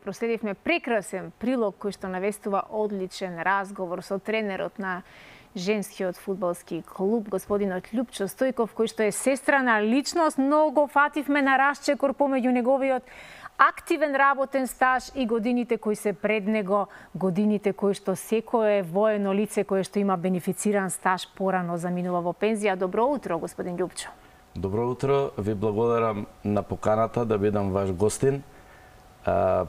Проследивме прекрасен прилог кој што навестува одличен разговор со тренерот на женскиот фудбалски клуб, господинот Љупчо Стојков, кој што е сестрана личност. Многу фативме на расчекор помеѓу неговиот активен работен стаж и годините кои се пред него, годините кои што секое воено лице кое што има бенефициран стаж порано заминува во пензија. Добро утро, господин Љупчо. Добро утро, ви благодарам на поканата да бидам ваш гостин.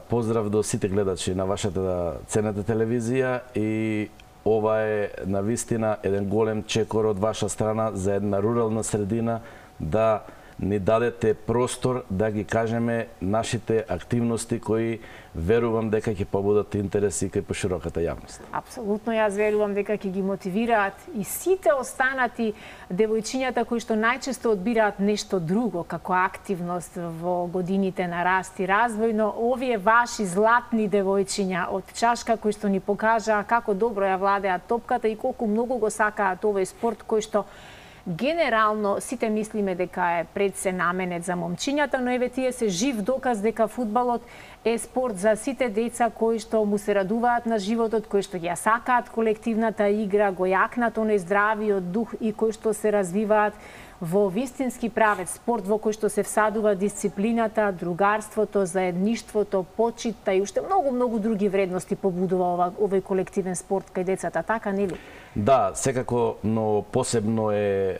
Поздрав до сите гледачи на вашата ценета телевизија и ова е навистина еден голем чекор од ваша страна за една рурална средина да ни дадете простор да ги кажеме нашите активности кои верувам дека ќе побудат интереси кај пошироката јавност. Апсолутно, јас верувам дека ќе ги мотивираат и сите останати девојчињата кои што најчесто одбираат нешто друго како активност во годините на раст и развој, но овие ваши златни девојчиња од Чашка кои што ни покажаа како добро ја владеат топката и колку многу го сакаат овој спорт кој што генерално сите мислиме дека е пред се наменет за момчињата, но еве тие се жив доказ дека фудбалот е спорт за сите деца кои што му се радуваат на животот, кои што ја сакаат колективната игра, го јакнат оној здравиот дух и кои што се развиваат во вистински правец спорт во кој што се всадува дисциплината, другарството, заедништвото, почитта и уште многу други вредности побудува овој колективен спорт кај децата, така нели? Да, секако, но посебно е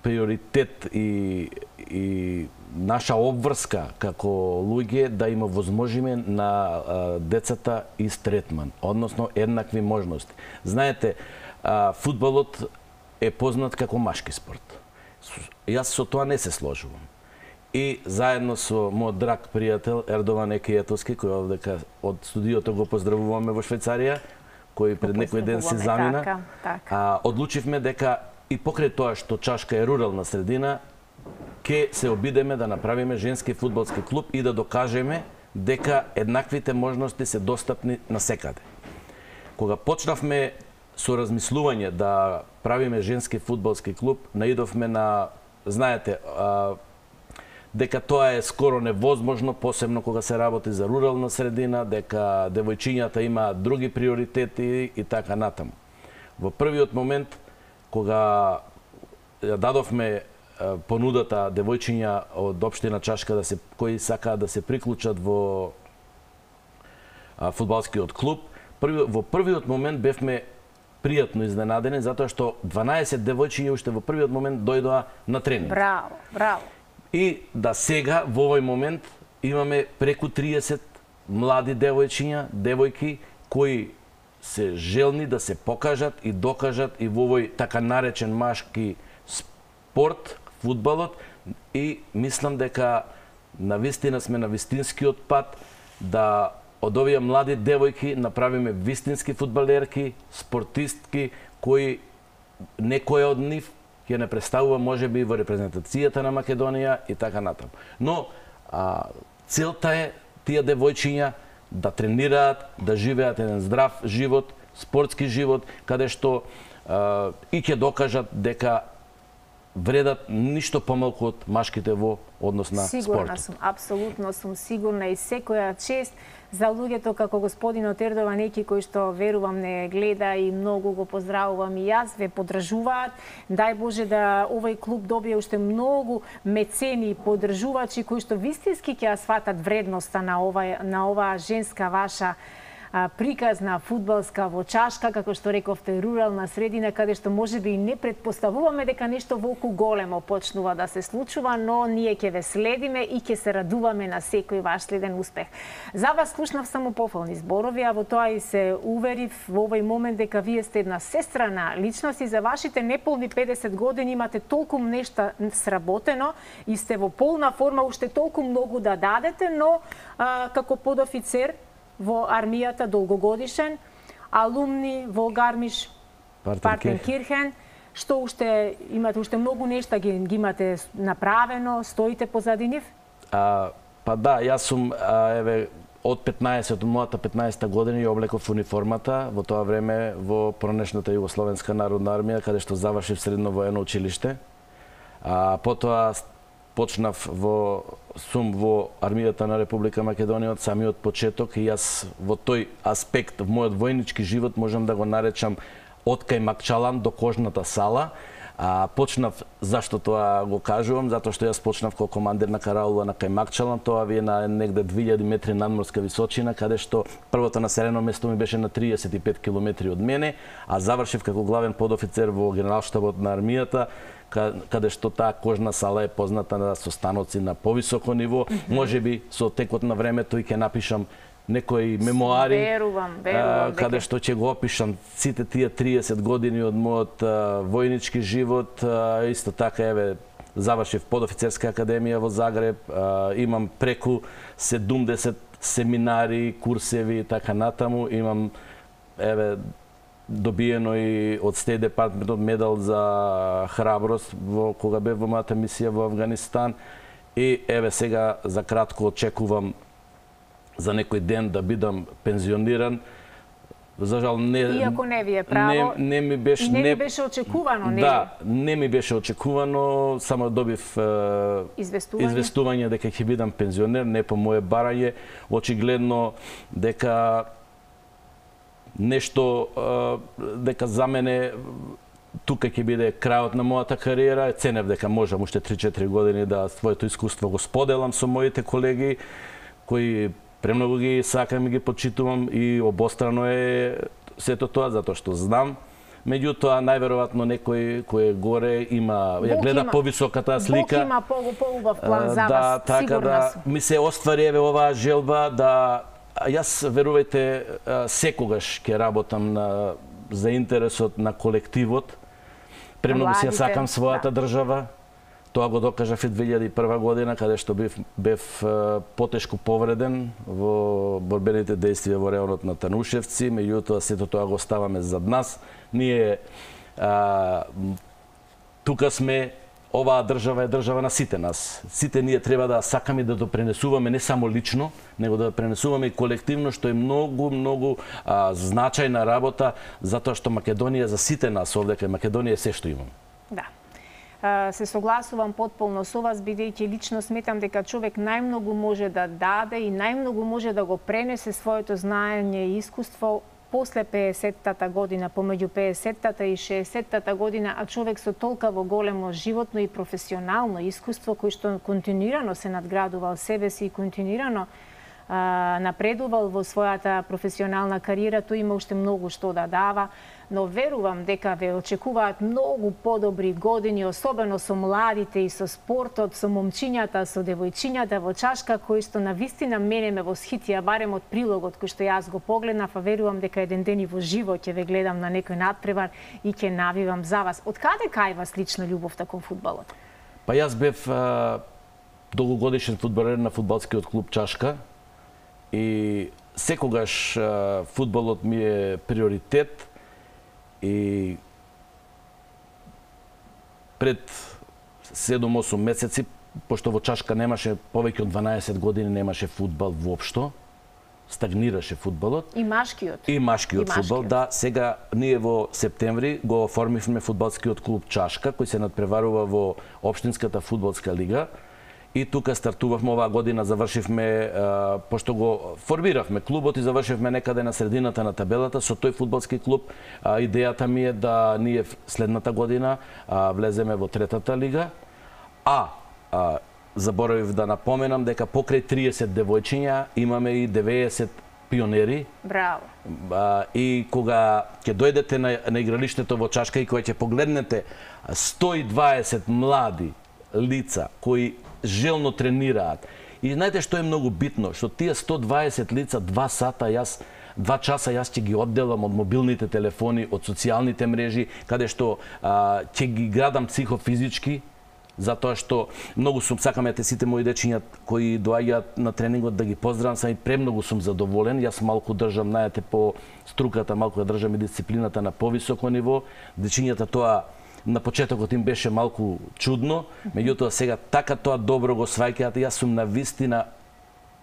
приоритет и наша обврска како луѓе да има возможиме на децата ист третман, односно еднакви можности. Знаете, фудбалот е познат како машки спорт. Јас со тоа не се сложувам. И заедно со мојот драг пријател Ердован Екијетовски, кој овдека од студиото го поздравуваме во Швајцарија, кој пред некој ден си замина, одлучивме дека и покрај тоа што Чашка е рурална средина, ќе се обидеме да направиме женски фудбалски клуб и да докажеме дека еднаквите можности се достапни насекаде. Кога почнавме со размислување да правиме женски фудбалски клуб, наидовме на, знаете, дека тоа е скоро невозможно, посебно кога се работи за рурална средина, дека девојчињата имаат други приоритети и така натаму. Во првиот момент, кога ја дадовме понудата девојчиња од општина Чашка кои сакаат да се приклучат во фудбалскиот клуб, во првиот момент бевме пријатно изненадени, затоа што 12 девојчиња уште во првиот момент дојдоа на тренинг. Браво, браво. И да сега, во овој момент, имаме преку 30 млади девојчиња, девојки, кои се желни да се покажат и докажат и во овој така наречен машки спорт, фудбалот, и мислам дека навистина сме на вистинскиот пат да од овие млади девојки направиме вистински фудбалерки, спортистки, кои некоја од нив ќе не представува можеби во репрезентацијата на Македонија и така натаму. Но целта е тие девојчиња да тренираат, да живеат еден здрав живот, спортски живот, каде што и ќе докажат дека вредат ништо помалку од машките во однос на спортот. Сигурна сум, апсолутно сум сигурна и секоја чест за луѓето како господинот Ердован Еки, кој што верувам не гледа и многу го поздравувам и јас, ве поддржуваат. Дај Боже да овој клуб добие уште многу мецени и поддржувачи кои што вистински ќе ја сватат вредноста на оваа женска ваша приказна фудбалска во Чашка, како што рековте, рурална средина, каде што можеби и не предпоставуваме дека нешто волку големо почнува да се случува, но ние ќе ве следиме и ќе се радуваме на секој ваш следен успех. За вас слушнав само пофални зборови, а во тоа и се уверив во овој момент дека вие сте една сестрана личност и за вашите неполни 50 години имате толку нешта сработено и сте во полна форма, уште толку многу да дадете, но како подофицер во армијата долгогодишен, алумни во Гармиш Партенкирхен, што уште имате уште многу нешта ги имате направено, стоите позади нив? Па да, јас сум од мојата 15-та година ја облеков униформата во тоа време во пронешната Југословенска народна армија, каде што завршив средно воено училиште. Потоа почнав сум во армијата на Република Македонија од самиот почеток и јас во тој аспект в мојот војнички живот можам да го наречам од кај Макчалан до кожната сала. Почнав, зашто тоа го кажувам, затоа што јас почнав како командир на караула на кај Макчалан, тоа ви е на негде 2000 метри надморска височина, каде што првото населено место ми беше на 35 километри од мене, а завршив како главен подофицер во генералштабот на армијата, каде што таа кожна сала е позната со станоци на повисоко ниво. Можеби со текот на времето и ќе напишам некои мемуари, каде што ќе го опишам сите тие 30 години од мојот војнички живот. Исто така, еве, завршив подофицерска академија во Загреб, имам преку 70 семинари, курсеви и така натаму. Имам, еве, добиено и од Стејт департментот медал за храброст кога бев во мојата мисија во Авганистан. И еве сега за кратко очекувам за некој ден да бидам пензиониран. За жал иако не ви е право, не ми беше очекувано, не? Да, не ми беше очекувано, само добив известување дека ќе бидам пензионер, не по моје барање. Очигледно дека нешто дека за мене тука ќе биде крајот на мојата кариера. Ценев дека можам уште 3-4 години да своето искуство го споделам со моите колеги кои премногу ги сакам и ги почитувам и обострано е сето тоа затоа што знам. Меѓутоа најверојатно некој кој е горе има ја гледа повисоката слика. Бог има поубав план за Да, вас, така да ми се оствари еве оваа желба да јас верувајте секогаш ќе работам за интересот на колективот. Премногу си ја сакам својата држава. Тоа го докажав и 2001 година, каде што бев потешко повреден во борбените действија во районот на Танушевци, меѓутоа сето тоа го оставаме зад нас. Ние тука сме, оваа држава е држава на сите нас. Сите ние треба да сакаме да допренесуваме не само лично, него да пренесуваме и колективно, што е многу значајна работа, затоа што Македонија за сите нас овде кај Македонија е се што имаме. Да. Се согласувам потполно со вас, бидејќи лично сметам дека човек најмногу може да даде и најмногу може да го пренесе своето знаење и искуство после 50-тата година, помеѓу 50-тата и 60-тата година, а човек со толкаво големо животно и професионално искуство кој што континуирано се надградувал себе си и континуирано напредувал во својата професионална кариера, тој има уште многу што да дава, но верувам дека ве очекуваат многу подобри години, особено со младите и со спортот, со момчињата, со девојчињата во чашка, кои што навистина мене ме восхитија, барем од прилогот кој што јас го погледнав, а верувам дека еден ден и во живо ќе ве гледам на некој надпревар и ќе навивам за вас. Од каде кај вас лично љубовта кон фудбалот? Па јас бев долгогодишен фудбалер на фудбалскиот клуб Чашка и секогаш фудбалот ми е приоритет. И пред 7-8 месеци, пошто во Чашка немаше повеќе од 12 години немаше фудбал воопшто, стагнираше фудбалот. И машкиот. И машкиот фудбал, да. Сега ние во септември го оформивме фудбалскиот клуб Чашка, кој се надпреварува во Општинската фудбалска лига. И тука стартувавме оваа година, завршивме, пошто го формиравме клубот и завршивме некаде на средината на табелата со тој фудбалски клуб. Идејата ми е да ние следната година влеземе во третата лига. Заборавив да напоменам дека покрај 30 девојчиња имаме и 90 пионери. Браво. И кога ќе дојдете на игралиштето во Чашка и кога ќе погледнете 120 млади лица кои желно тренираат. И знаете што е многу битно, што тие 120 лица 2 часа јас ќе ги одделам од мобилните телефони, од социјалните мрежи, каде што ќе ги градам психофизички, затоа што многу сакаме сите мои дечиња кои доаѓаат на тренингот да ги поздравам, сам и премногу сум задоволен. Јас малку држам, знаете, по струката, малку држам и дисциплината на повисоко ниво. Дечињата тоа на почетокот им беше малку чудно, меѓутоа сега така тоа добро го сваќаат. Јас сум навистина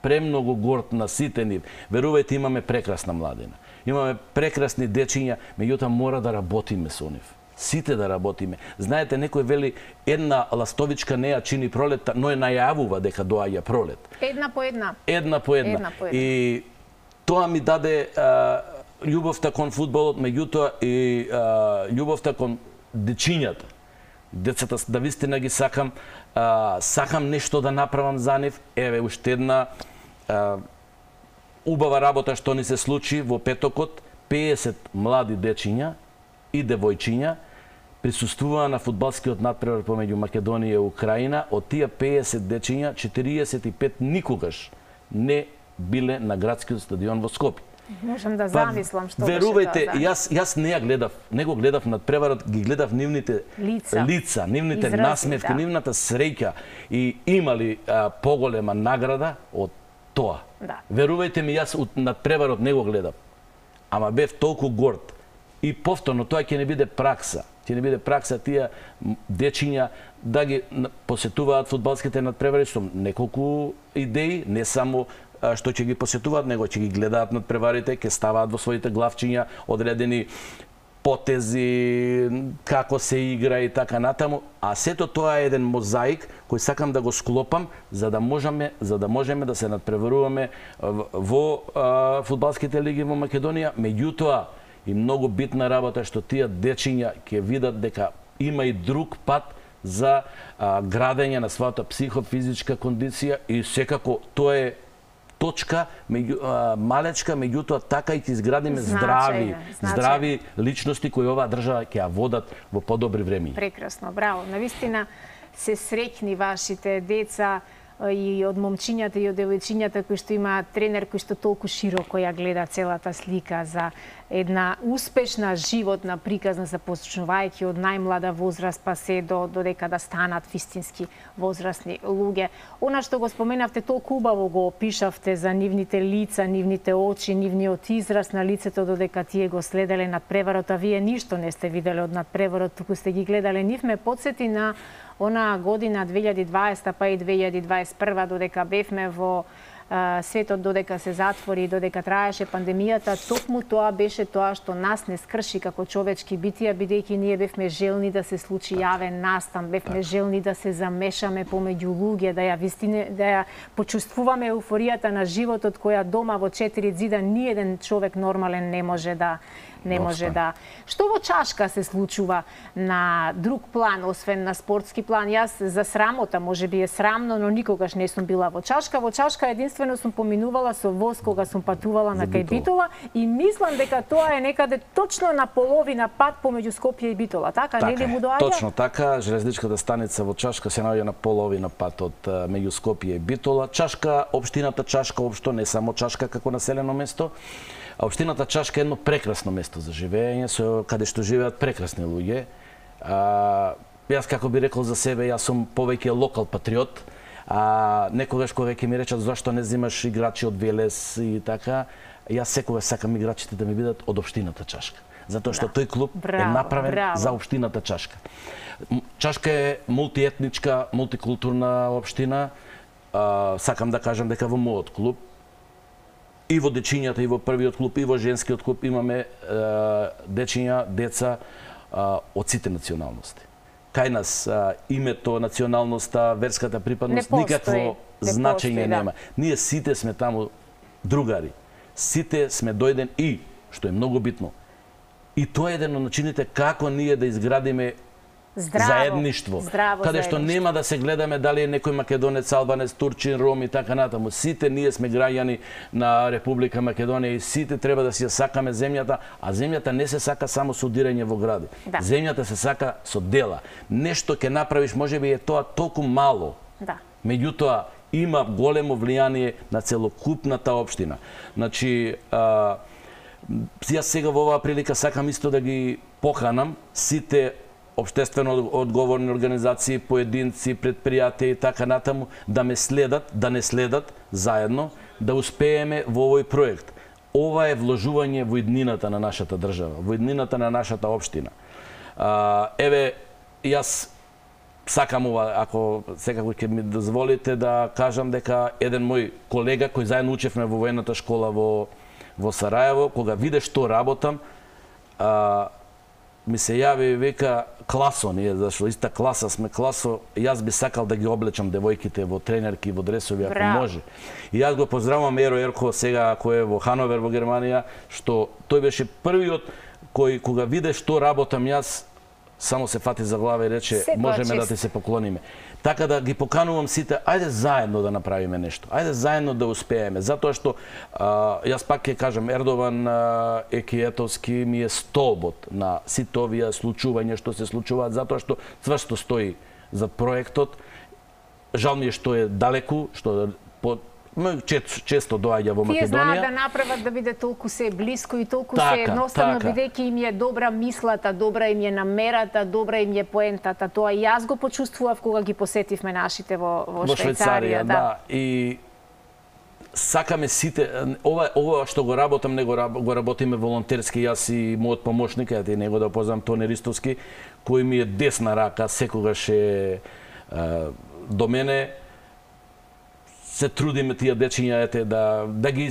премногу горд на сите нив. Верувајте, имаме прекрасна младина. Имаме прекрасни дечиња, меѓутоа мора да работиме со нив. Сите да работиме. Знаете, некој вели една ластовичка не ја чини пролетта, но ја најавува дека доаѓа пролет. Една по една. Една по една. И тоа ми даде љубовта кон фудбалот, меѓутоа и љубовта кон дечињата. Децата да вистина ги сакам, сакам нешто да направам за нив. Еве уште една убава работа што ни се случи во петокот. 50 млади дечиња и девојчиња присуствуваа на фудбалскиот натпревар помеѓу Македонија и Украина. Од тие 50 дечиња, 45 никогаш не биле на градскиот стадион во Скопје. Можам да замислам што верувајте, јас не ја гледав, не го гледав надпреварот, ги гледав нивните лица, нивните насмевки, нивната среќа и имали поголема награда од тоа. Да. Верувајте ми, јас надпреварот не го гледав, ама бев толку горд. И повторно тоа ќе не биде пракса. Ќе не биде пракса тие дечиња да ги посетуваат фудбалските надпревари со неколку идеи, не само што ќе ги посетуваат, него ќе ги гледаат надпреварите, ќе ставаат во своите главчиња одредени потези, како се игра и така натаму, а сето тоа е еден мозаик кој сакам да го склопам за да можеме да се надпреваруваме во фудбалските лиги во Македонија. Меѓутоа и многу битна работа што тие дечиња ќе видат дека има и друг пат за градење на својата психофизичка кондиција и секако тоа е точка малечка, меѓутоа така и ќе изградиме здрави личности кои оваа држава ќе ја водат во подобри времиња. Прекрасно, браво. Навистина се среќни вашите деца и од момчињата и од девојчињата кои што имаат тренер кој што толку широко ја гледа целата слика за една успешна животна приказна, започнувајќи од најмлада возраст па се до дека да станат вистински возрастни луѓе. Она што го споменавте толку убаво го опишавте за нивните лица, нивните очи, нивниот израз на лицето додека тие го следеле надпреварот, а вие ништо не сте виделе од надпреварот, туку сте ги гледале нив, ме потсети на она година 2020 па и 2021 додека бевме во светот, додека се затвори, додека траеше пандемијата, токму тоа беше тоа што нас не скрши како човечки битија, бидејќи ние бевме желни да се случи јавен настан, бевме желни да се замешаме помеѓу луѓе, да ја почувствуваме еуфоријата на животот која дома во 4 ѕида ниеден човек нормален не може да Што во чашка се случува на друг план, освен на спортски план? Јас за срамота, можеби е срамно, но никогаш не сум била во чашка. Во чашка единствено сум поминувала со воз кога сум патувала на кај Битола и мислам дека тоа е некаде точно на половина пат помеѓу Скопје и Битола, така? Нели му доаѓа? Точно така, железничката станица во Чашка се наоѓа на половина пат од меѓу Скопје и Битола. Чашка, општината Чашка општо, не само Чашка како населено место, а општината Чашка е едно прекрасно место за живење, каде што живеат прекрасни луѓе. Јас како би рекол за себе, јас сум повеќе локал патриот. Некогаш кога ќе ми речат зашто не земаш играчи од Велес и така, јас секогаш сакам играчите да ми бидат од општината Чашка. Затоа што тој клуб е направен за општината Чашка. Чашка е мултиетничка, мултикултурна општина. Сакам да кажам дека во мојот клуб и во дечињата, и во првиот клуб, и во женскиот клуб имаме дечиња, деца од сите националности. Кај нас името, националноста, верската припадност никакво значење нема. Ние сите сме таму другари. Сите сме дојден и, што е многу битно, и тоа е еден од начините како ние да изградиме заедништво, каде што нема да се гледаме дали е некој македонец, албанец, турчин, ром и така натаму. Сите ние сме граѓани на Република Македонија и сите треба да си ја сакаме земјата, а земјата не се сака само со удирање во гради. Земјата се сака со дела. Нешто ќе направиш, можеби е тоа толку мало. Меѓутоа има големо влијание на целокупната општина. Значи, јас сега во оваа прилика сакам исто да ги поканам сите општествено одговорни организации, поединци, предпријатија и така натаму да ме следат, да не следат заедно, да успееме во овој проект. Ова е вложување во иднината на нашата држава, во иднината на нашата општина. Еве, јас сакам ова, ако секако ќе ми дозволите да кажам дека еден мој колега кој заедно учевме во воената школа во Сараево, кога виде што работам, ми се јави и вика класо, ние, зашто иста класа сме класо, јас би сакал да ги облечам девојките во тренерки, во дресови, ако може. И јас го поздравувам Еро Ерко сега кој е во Хановер во Германија, што тој беше првиот кој кога виде што работам јас, само се фати за глава и рече можеме да ти се поклониме. Така да ги поканувам сите, ајде заедно да направиме нешто. Ајде заедно да успееме, затоа што јас пак ќе кажам, Ердован Екиетовски ми е столбот на сите овие случувања што се случуваат, затоа што цврсто стои за проектот. Жал ми е што е далеку, што често доаѓа во Македонија. Тие знаат да направат да биде толку се блиско и толку се едноставно, бидејќи им е добра мислата, добра им е намерата, добра им е поентата. Тоа и јас го почувствував кога ги посетивме нашите во Швајцарија. Да. И сакаме сите, ова што го работам, не го работиме волонтерски, јас и мојот помошник, ја него да познам, Тони Ристовски, кој ми е десна рака, секогаш е до мене. Се трудиме тие дечиња да ги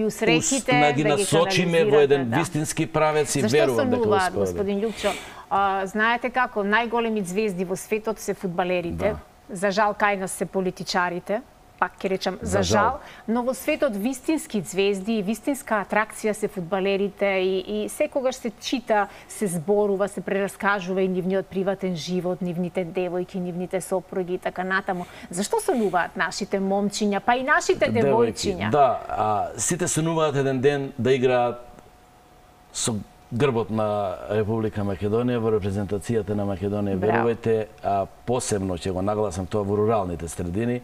усреќите, да ги насочиме во еден вистински правец и верувам дека успеаме. Зашто се господин Љупчо? Знаете како, најголеми звезди во светот се фудбалерите. За жал кај нас се политичарите. Пак ќе речам за жал, но во светот вистински звезди и вистинска атракција се фудбалерите и секогаш се чита, се зборува, се прераскажува и нивниот приватен живот, нивните девојки, нивните сопруги и така натаму. Зашто сонуваат нашите момчиња, па и нашите девојчиња? Да, сите сонуваат еден ден да играат со грбот на Република Македонија во репрезентацијата на Македонија. Верувајте, посебно ќе го нагласам тоа во руралните средини,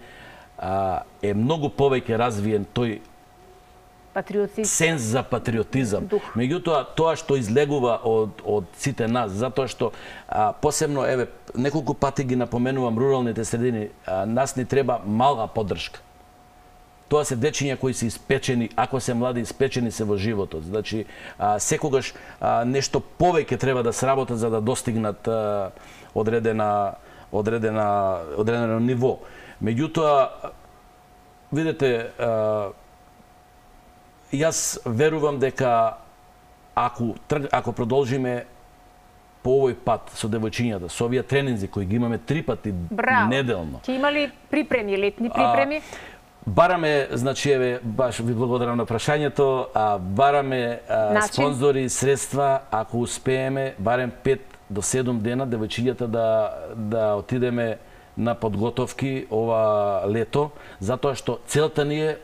е многу повеќе развиен тој сенс за патриотизам. Меѓутоа, тоа што излегува од сите нас, затоа што посебно, неколку пати ги напоменувам руралните средини, нас ни треба мала поддршка. Тоа се дечиња кои се испечени, ако се млади, испечени се во животот. Значи, секогаш нешто повеќе треба да сработат за да достигнат одредено ниво. Меѓутоа, видете, јас верувам дека ако продолжиме по овој пат со девојчињата, со овие тренинзи кои ги имаме 3 пати неделно. Ќе имали припреми, летни припреми? Бараме, значи, баш ви благодарам на прашањето, бараме спонзори, средства, ако успееме, барем 5 до 7 дена девојчињата да отидеме на подготовки ова лето, затоа што целта ни е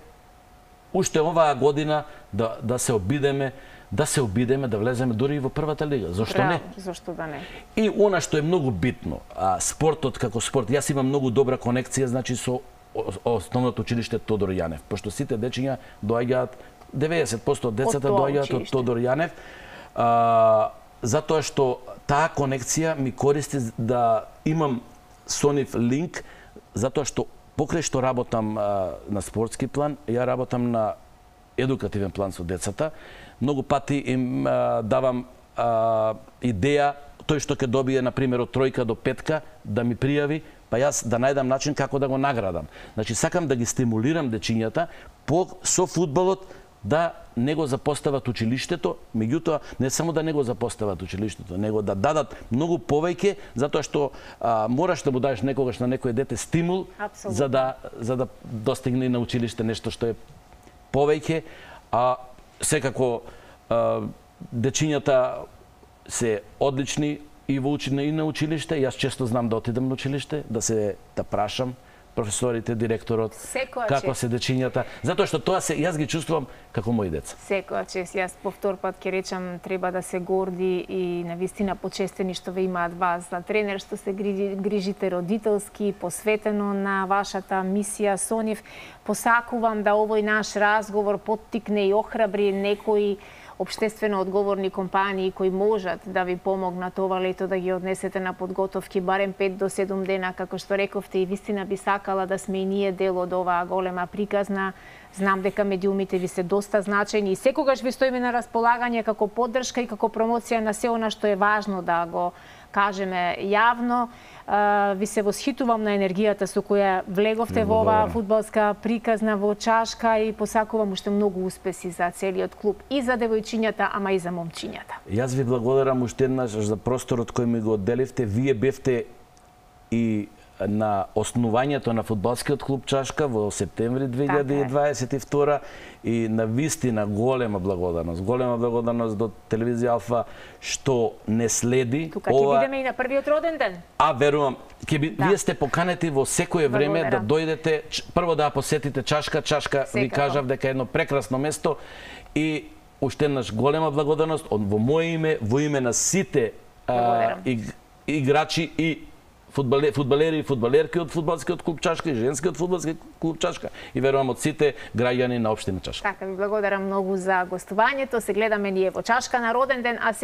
уште оваа година да се обидеме да влеземе дури и во првата лига. Зошто не? Зошто да не? И она што е многу битно, спортот како спорт, јас имам многу добра конекција, значи со основното училиште Тодор Јанев, пошто сите дечиња доаѓаат, 90% од децата доаѓаат од Тодор Јанев, затоа што таа конекција ми користи да имам со нив линк, затоа што покрај што работам на спортски план, ја работам на едукативен план со децата. Многу пати им давам идеја, тој што ќе добие, например, од 3 до 5 да ми пријави, па јас да најдам начин како да го наградам. Значи, сакам да ги стимулирам дечињата со фудбалот да не го запостават училиштето, меѓутоа не само да не го запостават училиштето, него да дадат многу повеќе, затоа што мораш да му дадеш некогаш на некој дете стимул за да достигне на училиште нешто што е повеќе, секако дечињата се одлични и на училиште. Јас често знам да отидам на училиште, да прашам професорите, директорот, како се дечињата, затоа што тоа јас ги чувствувам како мои деца. Секоја чест, јас повтор пат ќе речам, треба да се горди и навистина почестени што ве имаат вас за тренер, што се грижите родителски, посветено на вашата мисија со нив. Посакувам да овој наш разговор поттикне и охрабри некои општествено одговорни компании кои можат да ви помогнат ова лето да ги однесете на подготовки барем 5 до 7 дена, како што рековте, и вистина би сакала да сме и ние дел од оваа голема приказна. Знам дека медиумите ви се доста значени и секогаш ви стоиме на располагање како поддршка и како промоција на се она што е важно да го кажеме јавно. Ви се восхитувам на енергијата со која влеговте во оваа фудбалска приказна во Чашка и посакувам уште многу успеси за целиот клуб и за девојчињата, ама и за момчињата. Јас ви благодарам уште еднаш за просторот кој ми го одделивте. Вие бевте и на основањето на фудбалскиот клуб Чашка во септември 2022 и на вистина голема благодарност до телевизија Алфа што не следи. Тука ќе бидеме и на првиот роден ден. Верувам, вие сте поканети во секое време да дојдете, прво да посетите Чашка. Чашка ви кажав дека е едно прекрасно место и уште еднаш голема благодарност во моје име, во име на сите играчи и фудбалери и фудбалерки од фудбалскиот клуб Чашка и женскиот фудбалски клуб Чашка и верувам од сите граѓани на општина Чашка. Така, ви благодарам многу за гостувањето. Се гледаме ние во Чашка на роден ден, а